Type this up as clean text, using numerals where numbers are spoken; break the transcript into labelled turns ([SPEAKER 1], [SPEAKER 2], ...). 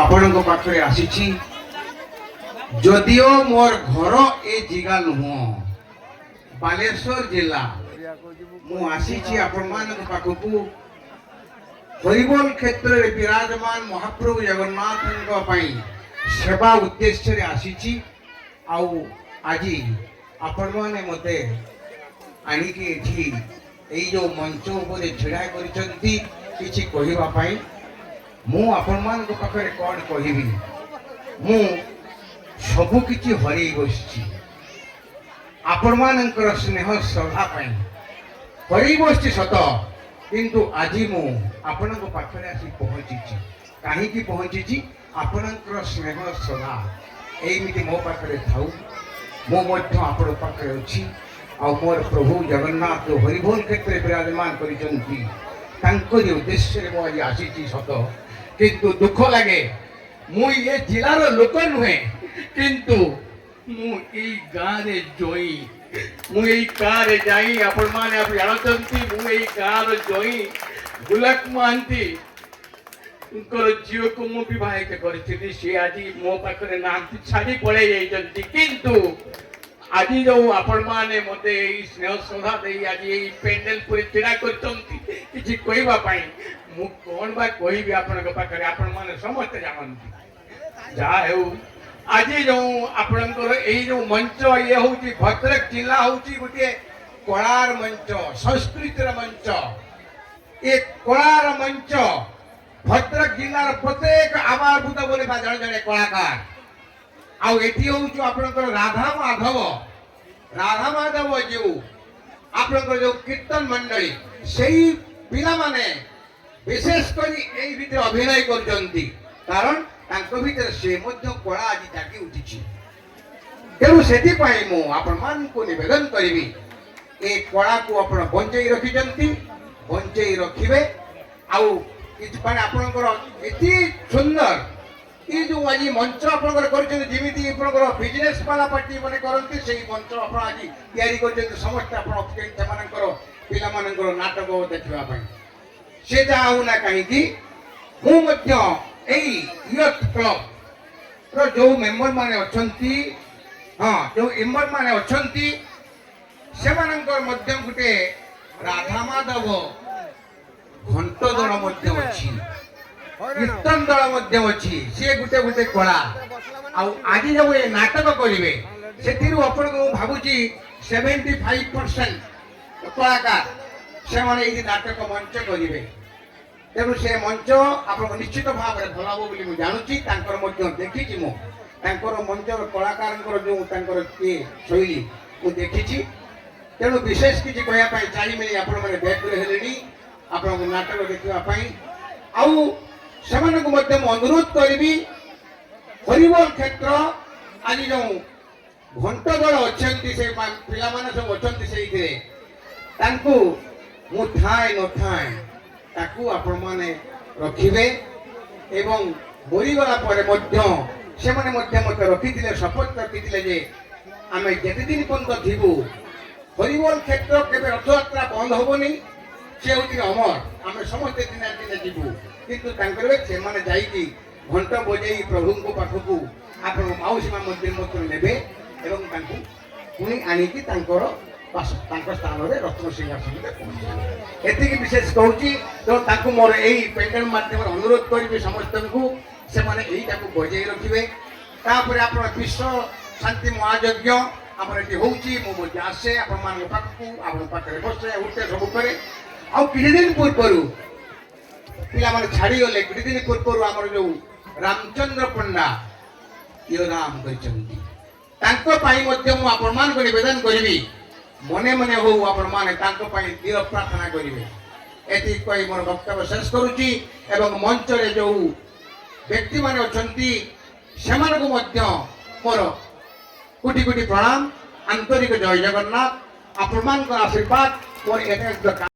[SPEAKER 1] ଆପଣଙ୍କ ପାଖରେ ଆସିଛି ଯଦିଓ ମୋର ଘର ଏ ଜିଗା ନୁହଁ ବାଲେଶ୍ୱର ଜିଲ୍ଲା ମୁଁ ଆସିଛି ଆପଣମାନଙ୍କ ପାଖକୁ ହରିବୋଲ କ୍ଷେତ୍ରରେ ବିରାଜମାନ ମହାପ୍ରଭୁ ଜଗନ୍ନାଥଙ୍କ ପାଇଁ ସେବା ଉଦ୍ଦେଶ୍ୟରେ ଆସିଛି ଆଉ ଆଜି ଆପଣମାନେ ମୋତେ ଆଣିକି ଏଠି ଏଇ ଯେଉଁ ମଞ୍ଚ ଉପରେ ଛିଡ଼ା କରିଛନ୍ତି କିଛି କହିବା ପାଇଁ ମୁଁ ଆପଣମାନଙ୍କ ପାଖରେ କ'ଣ କହିବି ମୁଁ ସବୁ କିଛି ହରେଇ ବସିଛି ଆପଣମାନଙ୍କର ସ୍ନେହ ଶ୍ରଦ୍ଧା ପାଇଁ ହରେଇ ବସିଛି ସତ କିନ୍ତୁ ଆଜି ମୁଁ ଆପଣଙ୍କ ପାଖରେ ଆସି ପହଞ୍ଚିଛି କାହିଁକି ପହଞ୍ଚିଛି ଆପଣଙ୍କର ସ୍ନେହ ଶ୍ରଦ୍ଧା ଏମିତି ମୋ ପାଖରେ ଥାଉ ମୁଁ ମଧ୍ୟ ଆପଣଙ୍କ ପାଖରେ ଅଛି ଆଉ ମୋର ପ୍ରଭୁ ଜଗନ୍ନାଥ ହରିବୋଲ କ୍ଷେତ୍ରରେ ବିରାଜମାନ କରିଛନ୍ତି ତାଙ୍କରି ଉଦ୍ଦେଶ୍ୟରେ ମୁଁ ଆଜି ଆସିଛି ସତ କିନ୍ତୁ ଦୁଃଖ ଲାଗେ ମୁଁ ଏ ଜିଲ୍ଲାର ଲୋକ ନୁହେଁ କିନ୍ତୁ ମୁଁ ଏଇ ଗାଁରେ ଜଇଁ ମୁଁ ଏଇ ଗାଁରେ ଯାଇ ଆପଣମାନେ ଜାଣନ୍ତି ମୁଁ ଏଇ ଗାଁର ଜଇଁ ଗୁଲାକ ମହାନ୍ତି ଝିଅକୁ ମୁଁ ବିବାହିତ କରିଥିଲି ସେ ଆଜି ମୋ ପାଖରେ ନାହାନ୍ତି ଛାଡ଼ି ପଳେଇ ଯାଇଛନ୍ତି କିନ୍ତୁ ଆଜି ଯେଉଁ ଆପଣମାନେ ମୋତେ ଏଇ ସ୍ନେହ ଶ୍ରଦ୍ଧା ଦେଇ ଆଜି ଏଇ ପେଣ୍ଡେଲ ପୁରୀ ଛିଡ଼ା କରିଛନ୍ତି କିଛି କହିବା ପାଇଁ ମୁଁ କ'ଣ ବା କହିବି ଆପଣଙ୍କ ପାଖରେ ଆପଣମାନେ ସମସ୍ତେ ଜାଣନ୍ତି ଯାହା ହେଉ ଆଜି ଯେଉଁ ଆପଣଙ୍କର ଏଇ ଯେଉଁ ମଞ୍ଚ ଇଏ ହେଉଛି ଭଦ୍ରକ ଜିଲ୍ଲା ହେଉଛି ଗୋଟିଏ କଳାର ମଞ୍ଚ ସଂସ୍କୃତିର ମଞ୍ଚ ଏ କଳାର ମଞ୍ଚ ଭଦ୍ରକ ଜିଲ୍ଲାର ପ୍ରତ୍ୟେକ ଆବାରଭୂତ ବୋଲି ଜଣେ ଜଣେ କଳାକାର ଆଉ ଏଠି ହେଉଛି ଆପଣଙ୍କର ରାଧା ମାଧବ ଯେଉଁ ଆପଣଙ୍କର ଯେଉଁ କୀର୍ତ୍ତନ ମଣ୍ଡଳୀ ସେଇ ପିଲାମାନେ ବିଶେଷ କରି ଏଇ ଭିତରେ ଅଭିନୟ କରୁଛନ୍ତି କାରଣ ତାଙ୍କ ଭିତରେ ସେ ମଧ୍ୟ କଳା ଆଜି ଜାଗି ଉଠିଛି ତେଣୁ ସେଥିପାଇଁ ମୁଁ ଆପଣମାନଙ୍କୁ ନିବେଦନ କରିବି ଏ କଳାକୁ ଆପଣ ବଞ୍ଚେଇ ରଖିଛନ୍ତି ବଞ୍ଚେଇ ରଖିବେ ଆଉ କିଛି ମାନେ ଆପଣଙ୍କର ଏତେ ସୁନ୍ଦର ଏ ଯେଉଁ ଆଜି ମଞ୍ଚ ଆପଣଙ୍କର କରିଛନ୍ତି ଯେମିତି ଆପଣଙ୍କର ବିଜନେସ୍ ବାଲା ପାର୍ଟି ମାନେ କରନ୍ତି ସେଇ ମଞ୍ଚ ଆପଣ ଆଜି ତିଆରି କରିଛନ୍ତି ସମସ୍ତେ ଆପଣ ସେମାନଙ୍କର ପିଲାମାନଙ୍କର ନାଟକ ଦେଖିବା ପାଇଁ ସେ ଯାହା ହଉ ନା କାହିଁକି ମୁଁ ମଧ୍ୟ ଏଇ ୟୁଥ୍ କ୍ଲବର ଯେଉଁ ମେମ୍ବର ମାନେ ଅଛନ୍ତି ଯେଉଁ ମେମ୍ବର ମାନେ ଅଛନ୍ତି ସେମାନଙ୍କର ମଧ୍ୟ ଗୋଟେ ରାଧା ମାଧବ ଘଣ୍ଟ ଦଳ ମଧ୍ୟ ଅଛି କୀର୍ତ୍ତନ ଦଳ ମଧ୍ୟ ଅଛି ସିଏ ଗୋଟେ ଗୋଟେ କଳା ଆଉ ଆଜି ଯେଉଁ ଏ ନାଟକ କରିବେ ସେଥିରୁ ଆପଣଙ୍କୁ ମୁଁ ଭାବୁଛି 75% କଳାକାର ସେମାନେ ଏଇ ନାଟକ ମଞ୍ଚ କରିବେ ତେଣୁ ସେ ମଞ୍ଚ ଆପଣଙ୍କ ନିଶ୍ଚିତ ଭାବରେ ଭଲ ହେବ ବୋଲି ମୁଁ ଜାଣୁଛି ତାଙ୍କର ମଧ୍ୟ ଦେଖିଛି ମୁଁ ତାଙ୍କର ମଞ୍ଚର କଳାକାରଙ୍କର ଯେଉଁ ତାଙ୍କର କିଏ ଶୈଳୀ ମୁଁ ଦେଖିଛି ତେଣୁ ବିଶେଷ କିଛି କହିବା ପାଇଁ ଚାହିଁବିନି ଆପଣମାନେ ବ୍ୟାଗ୍ରେ ହେଲେଣି ଆପଣଙ୍କ ନାଟକ ଦେଖିବା ପାଇଁ ଆଉ ସେମାନଙ୍କୁ ମଧ୍ୟ ମୁଁ ଅନୁରୋଧ କରିବି ହରିବୋଲ କ୍ଷେତ୍ର ଆଜି ଯେଉଁ ଘଣ୍ଟ ଦଳ ଅଛନ୍ତି ସେ ପିଲାମାନେ ସବୁ ଅଛନ୍ତି ସେଇଥିରେ ତାଙ୍କୁ ମୁଁ ଥାଏ ନଥାଏ ତାକୁ ଆପଣମାନେ ରଖିବେ ଏବଂ ମରିଗଲା ପରେ ମଧ୍ୟ ସେମାନେ ମଧ୍ୟ ମୋତେ ରଖିଥିଲେ ଶପଥ ରଖିଥିଲେ ଯେ ଆମେ ଯେତେ ଦିନ ପର୍ଯ୍ୟନ୍ତ ଥିବୁ ହରିବୋଲ କ୍ଷେତ୍ର କେବେ ରଥଯାତ୍ରା ବନ୍ଦ ହେବନି ସେ ହେଉଛି ଅମର ଆମେ ସମସ୍ତେ ଦିନେ ଦିନେ ଯିବୁ କିନ୍ତୁ ତାଙ୍କର ସେମାନେ ଯାଇକି ଘଣ୍ଟ ବଜେଇ ପ୍ରଭୁଙ୍କ ପାଖକୁ ଆପଣ ମାଉସୀ ମା ମନ୍ଦିର ମଧ୍ୟ ନେବେ ଏବଂ ତାଙ୍କୁ ପୁଣି ଆଣିକି ତାଙ୍କ ସ୍ଥାନରେ ରତ୍ନ ସିଂହାସନରେ ପହଞ୍ଚିବେ ଏତିକି ବିଶେଷ କହୁଛି ତ ତାଙ୍କୁ ମୋର ଏଇ ପେଣ୍ଡେଲ ମାଧ୍ୟମରେ ଅନୁରୋଧ କରିବି ସମସ୍ତଙ୍କୁ ସେମାନେ ଏଇଟାକୁ ବଜେଇ ରଖିବେ ତାପରେ ଆପଣ ବିଶ୍ୱ ଶାନ୍ତି ମହାଯଜ୍ଞ ଆମର ଏଠି ହେଉଛି ମୁଁ ମଧ୍ୟ ଆସେ ଆପଣମାନଙ୍କ ପାଖକୁ ଆପଣଙ୍କ ପାଖରେ ବସେ ଉଠେ ସବୁ କରେ ଆଉ କିଛି ଦିନ ପୂର୍ବରୁ ପିଲାମାନେ ଛାଡ଼ିଗଲେ କିଛି ଦିନ ପୂର୍ବରୁ ଆମର ଯେଉଁ ରାମଚନ୍ଦ୍ର ପଣ୍ଡା ଇୟରାମ କରିଛନ୍ତି ତାଙ୍କ ପାଇଁ ମଧ୍ୟ ମୁଁ ଆପଣମାନଙ୍କୁ ନିବେଦନ କରିବି ମନେ ମନେ ହଉ ଆପଣମାନେ ତାଙ୍କ ପାଇଁ ଦୃଢ଼ ପ୍ରାର୍ଥନା କରିବେ ଏତିକି କହି ମୋର ବକ୍ତବ୍ୟ ଶେଷ କରୁଛି ଏବଂ ମଞ୍ଚରେ ଯେଉଁ ବ୍ୟକ୍ତିମାନେ ଅଛନ୍ତି ସେମାନଙ୍କୁ ମଧ୍ୟ ମୋର କୋଟି କୋଟି ପ୍ରଣାମ ଆନ୍ତରିକ ଜୟ ଜଗନ୍ନାଥ ଆପଣମାନଙ୍କ ଆଶୀର୍ବାଦ ମୋର